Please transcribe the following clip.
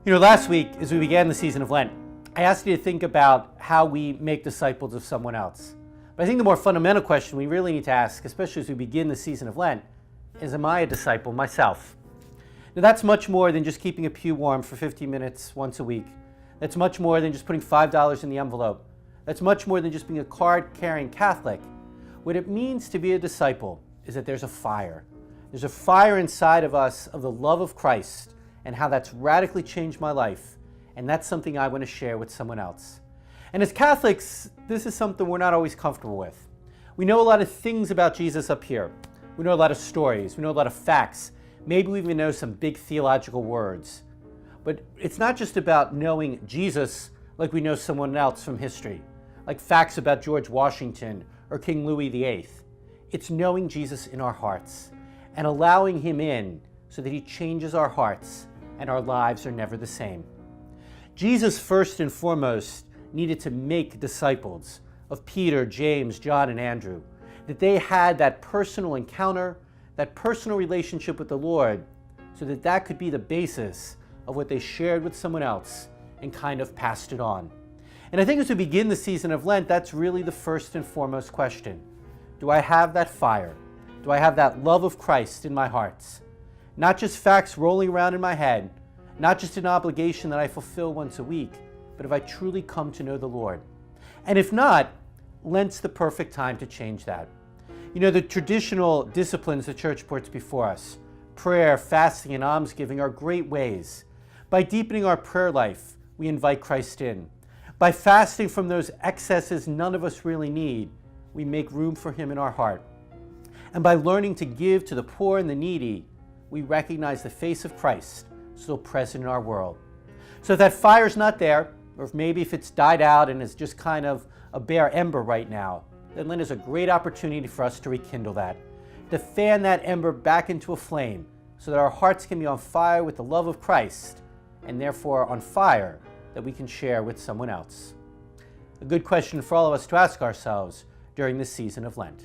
Last week, as we began the season of Lent, I asked you to think about how we make disciples of someone else. But I think the more fundamental question we really need to ask, especially as we begin the season of Lent, is, am I a disciple myself? Now, that's much more than just keeping a pew warm for 15 minutes once a week. That's much more than just putting $5 in the envelope. That's much more than just being a card-carrying Catholic. What it means to be a disciple is that there's a fire. There's a fire inside of us of the love of Christ and how that's radically changed my life. And that's something I want to share with someone else. And as Catholics, this is something we're not always comfortable with. We know a lot of things about Jesus up here. We know a lot of stories. We know a lot of facts. Maybe we even know some big theological words. But it's not just about knowing Jesus like we know someone else from history, like facts about George Washington or King Louis VIII. It's knowing Jesus in our hearts and allowing him in so that he changes our hearts and our lives are never the same. Jesus, first and foremost, needed to make disciples of Peter, James, John, and Andrew, that they had that personal encounter, that personal relationship with the Lord, so that that could be the basis of what they shared with someone else and kind of passed it on. And I think as we begin the season of Lent, that's really the first and foremost question. Do I have that fire? Do I have that love of Christ in my hearts? Not just facts rolling around in my head, not just an obligation that I fulfill once a week, but if I truly come to know the Lord. And if not, Lent's the perfect time to change that. The traditional disciplines the Church puts before us, prayer, fasting, and almsgiving, are great ways. By deepening our prayer life, we invite Christ in. By fasting from those excesses none of us really need, we make room for him in our heart. And by learning to give to the poor and the needy, we recognize the face of Christ still present in our world. So if that fire's not there, or if it's died out and is just kind of a bare ember right now, then Lent is a great opportunity for us to rekindle that, to fan that ember back into a flame so that our hearts can be on fire with the love of Christ and therefore on fire that we can share with someone else. A good question for all of us to ask ourselves during this season of Lent.